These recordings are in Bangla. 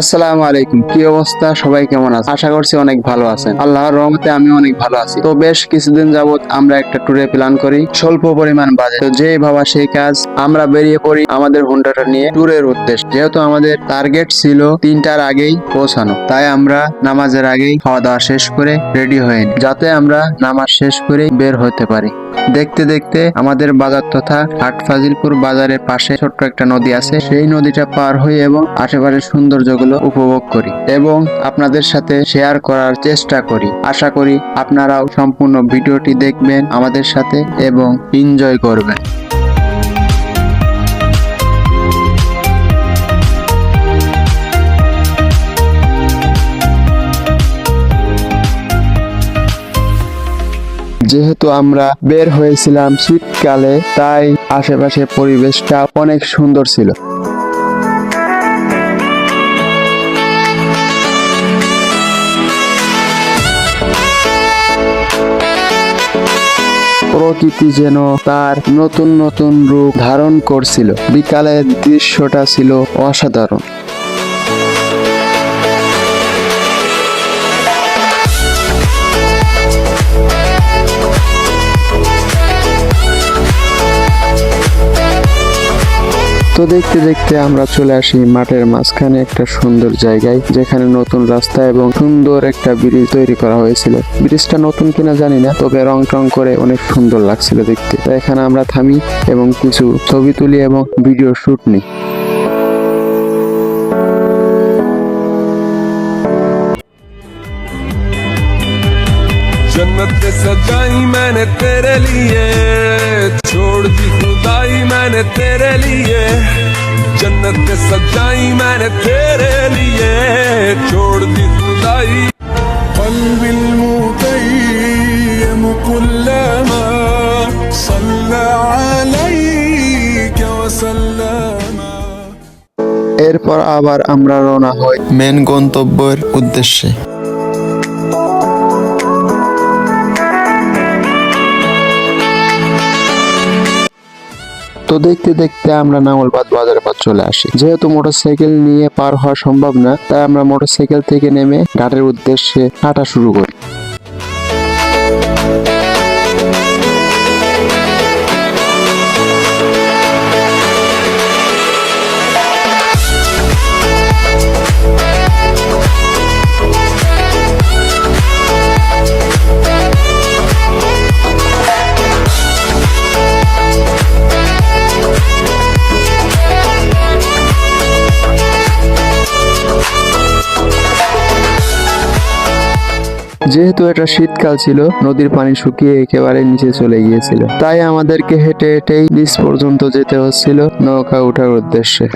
আসসালামু আলাইকুম। কি অবস্থা? সবাই কেমন আছে? আশা করছি অনেক ভালো আছেন। আল্লাহর রহমতে আমি অনেক ভালো আছি। তো বেশ কিছুদিন যাবত আমরা একটা ট্যুরে প্ল্যান করি স্বল্প পরিমাণ বাজেট। তো যেই ভাবা সেই কাজ, আমরা বেরিয়ে পড়ি আমাদের হোন্ডাটা নিয়ে ট্যুরের উদ্দেশ্যে। যেহেতু আমাদের টার্গেট ছিল 3টার আগেই পৌঁছানো, তাই আমরা নামাজের আগেই খাওয়া দাওয়া শেষ করে রেডি হয়ে নিই, যাতে আমরা নামাজ শেষ করে বের হতে পারি। দেখতে দেখতে আমাদের বাজার তথা হাট ফাজিলপুর বাজারের পাশে ছোট্ট একটা নদী আছে, সেই নদীটা পার হই এবং আশেপাশের সৌন্দর্যগুলো উপভোগ করি এবং আপনাদের সাথে শেয়ার করার চেষ্টা করি। আশা করি আপনারাও সম্পূর্ণ ভিডিওটি দেখবেন আমাদের সাথে এবং এনজয় করবেন। যেহেতু আমরা বের হয়েছিলাম শীতকালে, তাই আশেপাশে পরিবেশটা অনেক সুন্দর ছিল। প্রকৃতি যেন তার নতুন নতুন রূপ ধারণ করছিল। বিকালের দৃশ্যটা ছিল অসাধারণ। তো দেখতে দেখতে আমরা চলে আসি মাঠের মাঝখানে একটা সুন্দর জায়গায়, যেখানে নতুন রাস্তা এবং সুন্দর একটা ব্রিজ তৈরি করা হয়েছিল। ব্রিজটা নতুন কিনা জানি না, তবে রং টং করে অনেক সুন্দর লাগছিল দেখতে। তো এখানে আমরা থামি এবং কিছু ছবি তুলি এবং ভিডিও শুট নিই। जन्नत सजाई मैंने तेरे लिए, छोड़ दी खुदाई मैंने तेरे लिए। जन्नत सजाई मैंने तेरे लिए, छोड़ दी खुदाई। قلبي المتيم كلما صلى عليك وسلم। এরপর আবার আমরা রওনা হই মেন গন্তব্যের উদ্দেশ্যে। তো দেখতে দেখতে আমরা নাঙ্গলবাদ বাজারের পর চলে আসি। যেহেতু মোটরসাইকেল নিয়ে পার হওয়া সম্ভব না, তাই আমরা মোটরসাইকেল থেকে নেমে ঘাটের উদ্দেশ্যে হাঁটা শুরু করি। যেহেতু এটা শীতকাল ছিল, নদীর পানি শুকিয়ে একেবারে নিচে চলে গিয়েছিল, তাই আমাদেরকে হেঁটে হেঁটেই নিচ পর্যন্ত যেতে হচ্ছিল নৌকা ওঠার উদ্দেশ্যে।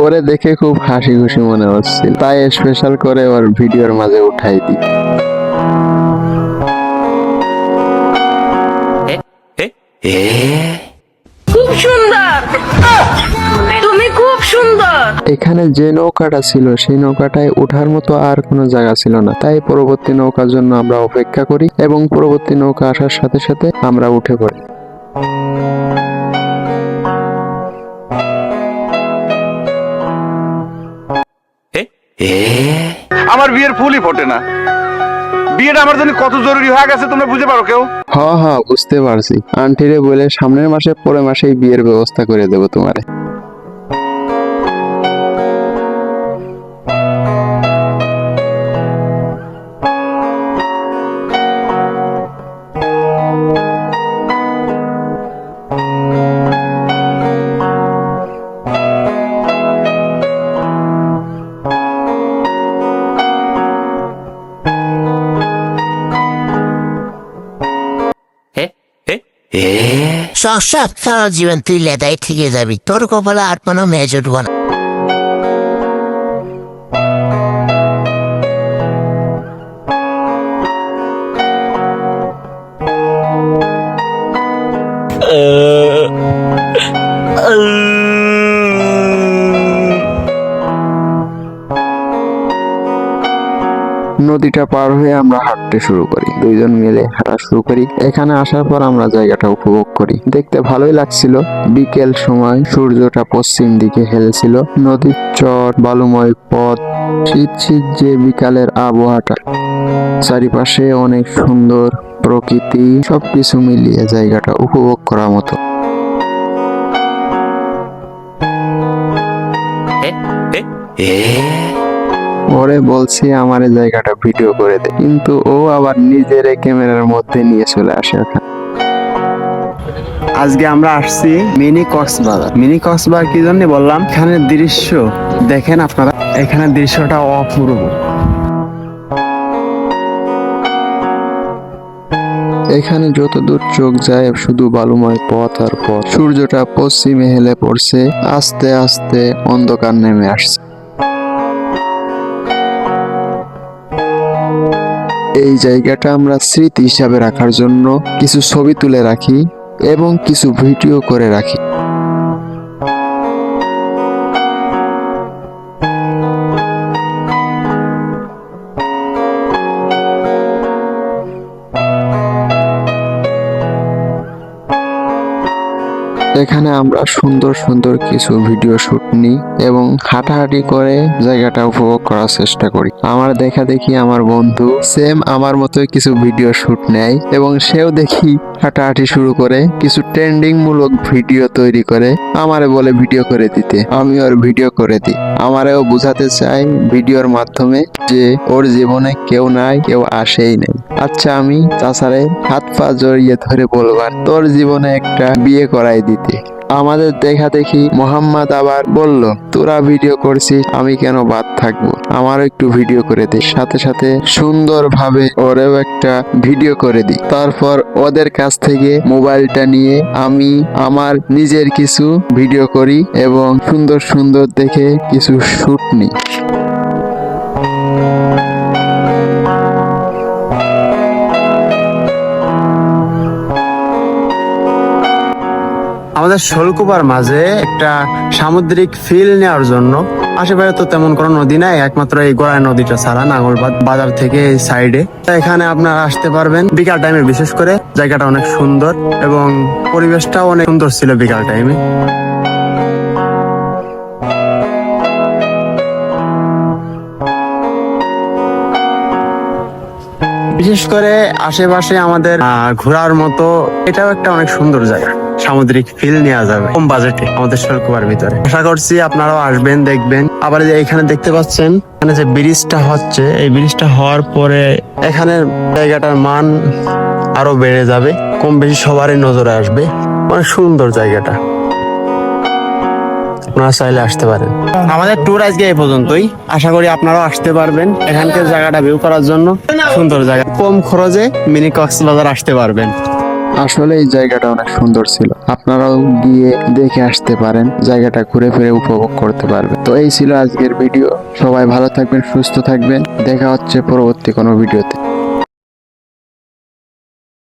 ওরে দেখে খুব হাসি খুশি মনে হচ্ছিল, তাই স্পেশাল করে ওর ভিডিওর মাঝে উঠাই দিই। খুব সুন্দর, তুমি খুব সুন্দর। এখানে যে নৌকাটা ছিল সেই নৌকাটায় ওঠার মতো আর কোনো জায়গা ছিল না, তাই পরবর্তী নৌকার জন্য আমরা অপেক্ষা করি এবং পরবর্তী নৌকা আসার সাথে সাথে আমরা উঠে পড়ি। আমার বিয়ের ফুলই ফোটে না। বিয়েটা আমার জন্য কত জরুরি হয়ে গেছে তোমরা বুঝতে পারো কেউ? হ্যাঁ, বুঝতে পারছি। আন্টিরে বলে সামনের মাসে পরের মাসেই বিয়ের ব্যবস্থা করে দেবো তোমারে। সব সারা জীবন তুই লেদাই থেকে যাবি, তোর কপালে আর কোনো মেয়ে জুটবো না। নদীটা পার হয়ে আমরা হাঁটতে শুরু করি, দুইজন মিলে হাঁটা শুরু করি। এখানে আসার পর আমরা জায়গাটা উপভোগ করি, দেখতে ভালোই লাগছিল। বিকেল সময় সূর্যটা পশ্চিম দিকে হেলছিল, নদীর চর, বালুময় পথ, শীত শীত যে বিকালের আবহাওয়াটা, চারিপাশে অনেক সুন্দর প্রকৃতি, সবকিছু মিলিয়ে জায়গাটা উপভোগ করার মতো। ওরে বলছি আমার এই জায়গাটা ভিডিও করে দে, কিন্তু ও আবার নিজের ক্যামেরার মধ্যে নিয়ে চলে আসে ওখানে। আজকে আমরা আসছি মিনি কক্সবাজার। মিনি কক্সবাজার কি জন্য বললাম, এখানের দৃশ্য দেখেন আপনারা, এখানের দৃশ্যটা অপূর্ব। এখানে যত দূর চোখ যায় শুধু বালুময় পথ আর পথ। সূর্যটা পশ্চিমে হেলে পড়ছে, আস্তে আস্তে অন্ধকার নেমে আসছে। এই জায়গাটা আমরা স্মৃতি হিসাবে রাখার জন্য কিছু ছবি তুলে রাখি এবং কিছু ভিডিও করে রাখি। এখানে আমরা সুন্দর সুন্দর কিছু ভিডিও শুট নিই এবং হাঁটাহাঁটি করে জায়গাটা উপভোগ করার চেষ্টা করি। আমার দেখা দেখি আমার বন্ধু সেম আমার মতোই কিছু ভিডিও শুট নেয় এবং সেও দেখি হাঁটাহাঁটি শুরু করে, কিছু ট্রেন্ডিং মূলক ভিডিও তৈরি করে আমারে বলে ভিডিও করে দিতে। আমি ওর ভিডিও করে দিই। আমারেও বুঝাতে চাই ভিডিওর মাধ্যমে যে ওর জীবনে কেউ নাই, কেউ আসেই নাই। আচ্ছা, আমি চাচারে হাত পা জড়িয়ে ধরে বলবার তোর জীবনে একটা বিয়ে করাই দিতে। আমাদের দেখা দেখি মোহাম্মদ আবার বলল, তোরা ভিডিও করছিস, আমি কেন বাদ থাকবো, আমারও একটু ভিডিও করে দে। সাথে সাথে সুন্দরভাবে ওরেও একটা ভিডিও করে দিই। তারপর ওদের কাছ থেকে মোবাইলটা নিয়ে আমি আমার নিজের কিছু ভিডিও করি এবং সুন্দর সুন্দর দেখে কিছু শুট নিই। আমাদের শোলকুপার মাঝে একটা সামুদ্রিক ফিল নেওয়ার জন্য, আশেপাশে তো তেমন কোনো নদী নাই, একমাত্র এই গড়াই নদীটা ছাড়া নাঙ্গলবাদ বাজার থেকে এই সাইডে। এখানে আপনারা আসতে পারবেন বিকাল টাইমে, বিশেষ করে জায়গাটা অনেক সুন্দর এবং পরিবেশটাও অনেক সুন্দর ছিল বিকাল টাইমে। বিশেষ করে আশেপাশে আমাদের ঘোরার মতো এটাও একটা অনেক সুন্দর জায়গা, সামুদ্রিক ফিল নেওয়া যাবে কম বাজেটে আমাদের শোলকুপার ভিতরে। আশা করছি আপনারাও আসবেন, দেখবেন। আবার যে এখানে দেখতে পাচ্ছেন, এখানে যে ব্রিজটা হচ্ছে, এই ব্রিজটা হওয়ার পরে এখানের জায়গাটার মান আরো বেড়ে যাবে, কম বেশি সবারই নজরে আসবে। অনেক সুন্দর জায়গাটা, আপনারা চাইলে আসতে পারেন। আমাদের ট্যুর আজকে এই পর্যন্তই। আশা করি আপনারাও আসতে পারবেন এখানকার জায়গাটা ভিউ করার জন্য। সুন্দর জায়গা, কম খরচে মিনি কক্সবাজার আসতে পারবেন। আসলে এই জায়গাটা অনেক সুন্দর ছিল, আপনারাও গিয়ে দেখে আসতে পারেন, জায়গাটা ঘুরে ফিরে উপভোগ করতে পারবেন। তো এই ছিল আজকের ভিডিও। সবাই ভালো থাকবেন, সুস্থ থাকবেন, দেখা হচ্ছে পরবর্তী কোনো ভিডিওতে।